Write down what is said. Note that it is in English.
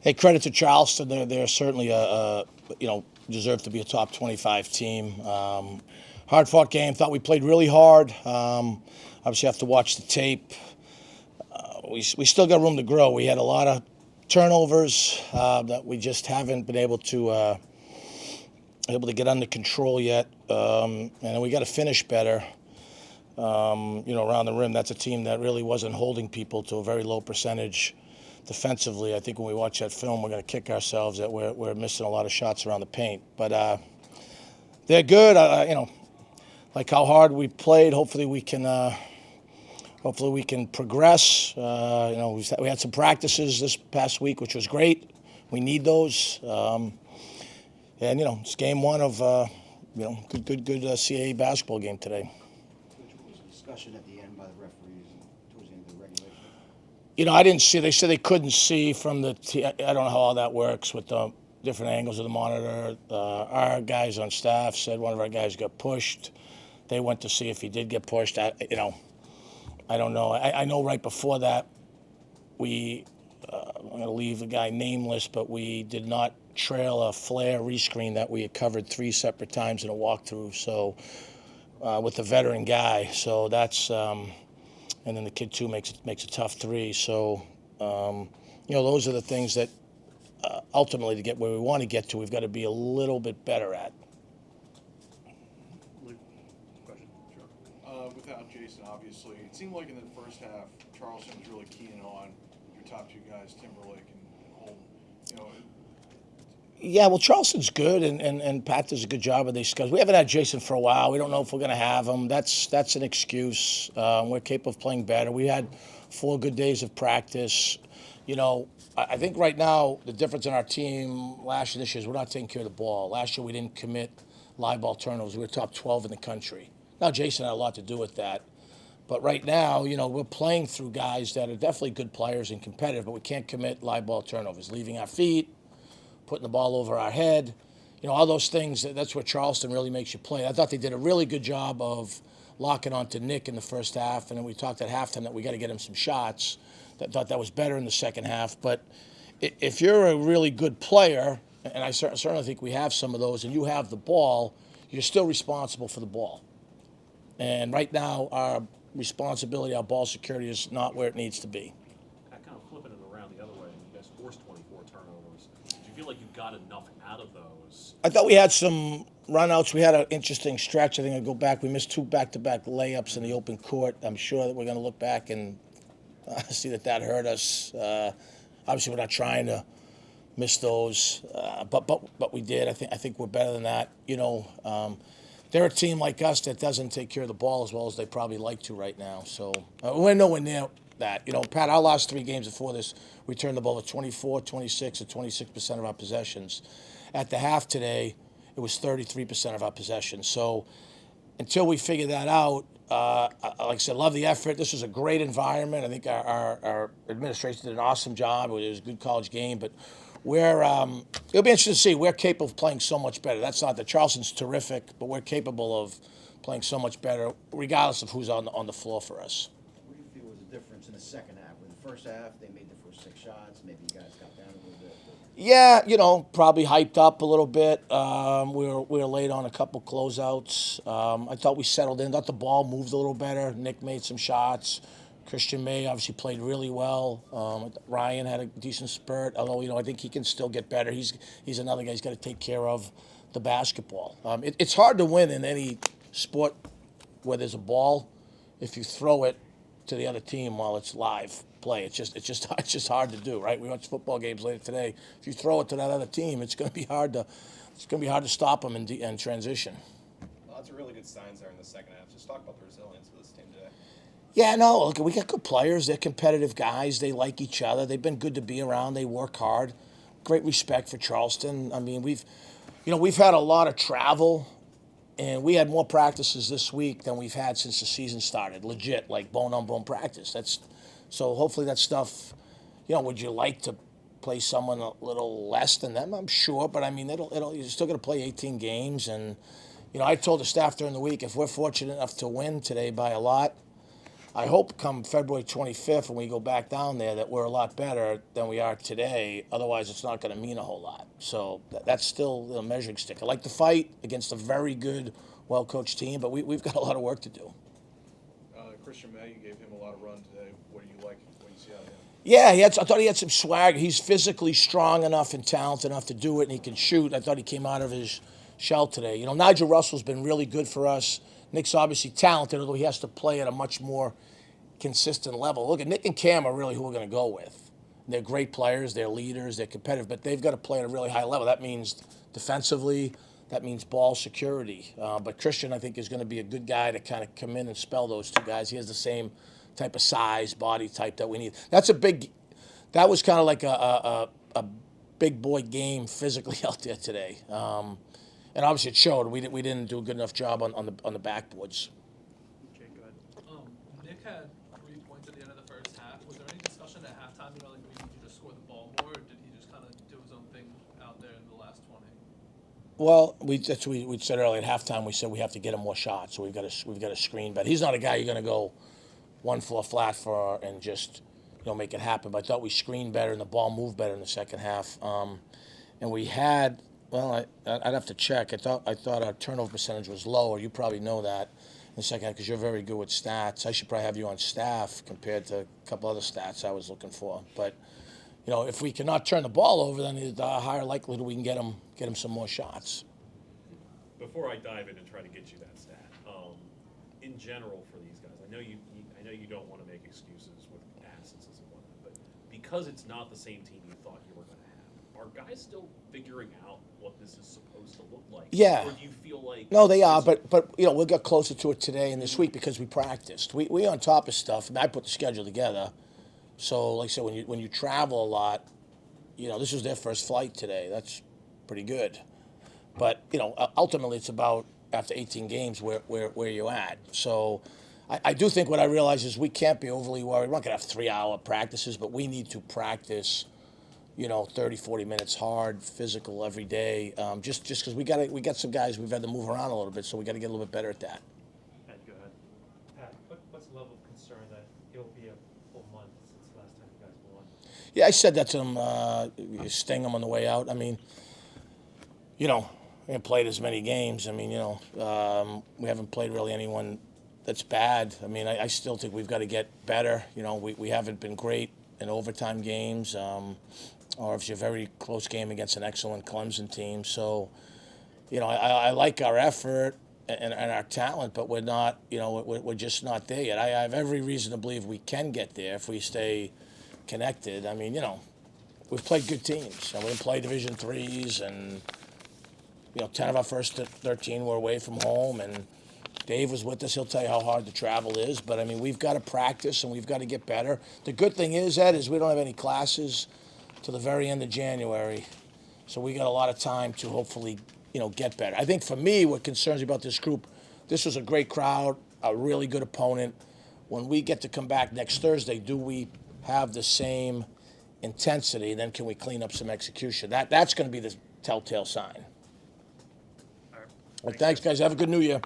Hey, credit to Charleston. They're certainly deserve to be a top 25 team. Hard fought game. Thought we played really hard. Obviously, have to watch the tape. We still got room to grow. We had a lot of turnovers that we just haven't been able to get under control yet. And we got to finish better. Around the rim. That's a team that really wasn't holding people to a very low percentage. Defensively, I think when we watch that film, we're going to kick ourselves that we're missing a lot of shots around the paint. But they're good. Like how hard we played. Hopefully we can progress. We had some practices this past week, which was great. We need those. It's game one of good CAA basketball game today. Which was a discussion at the end by the referees towards the end of the regulation. I didn't see. They said they couldn't see from the. I don't know how all that works with the different angles of the monitor. Our guys on staff said one of our guys got pushed. They went to see if he did get pushed. I don't know. I know right before that, I'm going to leave the guy nameless, but we did not trail a flare rescreen that we had covered 3 separate times in a walkthrough. So with the veteran guy, so that's. And then the kid too makes a tough 3. So, those are the things that ultimately to get where we want to get to, we've got to be a little bit better at. Question? Sure. Without Jason, obviously, it seemed like in the first half, Charleston was really keying on your top 2 guys, Timberlake and Holden. Yeah, well, Charleston's good, and Pat does a good job of these guys. We haven't had Jason for a while. We don't know if we're going to have him. That's an excuse. We're capable of playing better. We had 4 good days of practice. I think right now the difference in our team last year, this year, is we're not taking care of the ball. Last year we didn't commit live ball turnovers. We were top 12 in the country. Now Jason had a lot to do with that. But right now, we're playing through guys that are definitely good players and competitive, but we can't commit live ball turnovers, leaving our feet, putting the ball over our head, all those things. That's where Charleston really makes you play. I thought they did a really good job of locking onto Nick in the first half, and then we talked at halftime that we got to get him some shots. Thought that was better in the second half. But if you're a really good player, and I certainly think we have some of those, and you have the ball, you're still responsible for the ball. And right now, our responsibility, our ball security is not where it needs to be. Kind of flipping it around the other way, you guys forced 24 turnovers. Did you feel like you got enough out of those? I thought we had some runouts. We had an interesting stretch. I think I go back. We missed 2 back-to-back layups in the open court. I'm sure that we're going to look back and see that hurt us. Obviously, we're not trying to miss those, but we did. I think we're better than that. They're a team like us that doesn't take care of the ball as well as they probably like to right now. So we're nowhere near that. Pat, our last 3 games before this, we turned the ball at 24, 26, and 26% of our possessions. At the half today, it was 33% of our possessions. So until we figure that out, like I said, love the effort. This was a great environment. I think our administration did an awesome job. It was a good college game, but it'll be interesting to see. We're capable of playing so much better. That's not that Charleston's terrific, but we're capable of playing so much better, regardless of who's on the floor for us. What do you feel was the difference in the second half? In the first half, they made the first 6 shots. Maybe you guys got down a little bit. Yeah, probably hyped up a little bit. We were late on a couple closeouts. I thought we settled in. Thought the ball moved a little better. Nick made some shots. Christian May obviously played really well. Ryan had a decent spurt, although I think he can still get better. He's another guy who's got to take care of the basketball. It's hard to win in any sport where there's a ball if you throw it to the other team while it's live play. It's just hard to do, right? We watched football games later today. If you throw it to that other team, it's going to be hard to stop them in transition. Well, that's a really good signs there in the second half. Just talk about the resilience of this team today. Yeah, no, look, we got good players. They're competitive guys. They like each other. They've been good to be around. They work hard. Great respect for Charleston. I mean, we've had a lot of travel, and we had more practices this week than we've had since the season started. Legit, like bone-on-bone practice. So hopefully that stuff, would you like to play someone a little less than them? I'm sure, but I mean, you're still going to play 18 games. And, I told the staff during the week, if we're fortunate enough to win today by a lot, I hope come February 25th when we go back down there that we're a lot better than we are today. Otherwise, it's not going to mean a whole lot. So that's still the measuring stick. I like the fight against a very good, well-coached team, but we've got a lot of work to do. Christian May, you gave him a lot of run today. What do you like? What do you see out of him? Yeah, I thought he had some swag. He's physically strong enough and talented enough to do it, and he can shoot. I thought he came out of his shell today. You know, Nigel Russell's been really good for us. Nick's obviously talented, although he has to play at a much more consistent level. Look at Nick and Cam are really who we're going to go with. They're great players, they're leaders, they're competitive, but they've got to play at a really high level. That means defensively, that means ball security. But Christian, I think, is going to be a good guy to kind of come in and spell those two guys. He has the same type of size, body type that we need. That was kind of like a big boy game physically out there today. And obviously it showed. We didn't do a good enough job on the backboards. Jay, go ahead. Nick had 3 points at the end of the first half. Was there any discussion at halftime, like we need you to score the ball more, or did he just kind of do his own thing out there in the last 20? Well, we said earlier at halftime. We said we have to get him more shots, so we've got to screen better. He's not a guy you're going to go one floor flat for and just make it happen. But I thought we screened better and the ball moved better in the second half. And we had, well, I'd have to check. I thought our turnover percentage was lower. You probably know that in the second half because you're very good with stats. I should probably have you on staff compared to a couple other stats I was looking for. But if we cannot turn the ball over, then it's a higher likelihood we can get him some more shots. Before I dive in and try to get you that stat, in general for these guys, I know you don't want to make excuses with absences and whatnot, but because it's not the same team you thought you were going to have, are guys still figuring out what this is supposed to look like? Yeah. Or do you feel like No, they are, but we'll get closer to it today and this week because we practiced. We on top of stuff. I put the schedule together. So, like I said, when you travel a lot, this was their first flight today. That's pretty good. But ultimately, it's about after 18 games where you're at. So, I do think what I realize is we can't be overly worried. We're not gonna have 3-hour practices, but we need to practice 30, 40 minutes hard, physical every day. Just because we got some guys we've had to move around a little bit, so we got to get a little bit better at that. Pat, go ahead. Pat, what's the level of concern that it'll be a full month since the last time you guys won? Yeah, I said that to him, sting him on the way out. I mean, we haven't played as many games. I mean, we haven't played really anyone that's bad. I mean, I still think we've got to get better. We haven't been great in overtime games, or if it's a very close game against an excellent Clemson team. So, I like our effort and our talent, but we're not, we're just not there yet. I have every reason to believe we can get there if we stay connected. I mean, we've played good teams. We play Division IIIs, and 10 of our first 13 were away from home, and Dave was with us. He'll tell you how hard the travel is. But, I mean, we've got to practice, and we've got to get better. The good thing is, Ed, is we don't have any classes to the very end of January. So we got a lot of time to hopefully, get better. I think for me, what concerns me about this group, this was a great crowd, a really good opponent. When we get to come back next Thursday, do we have the same intensity? Then can we clean up some execution? That's going to be the telltale sign. All right. Well, thanks, guys. Have a good New Year.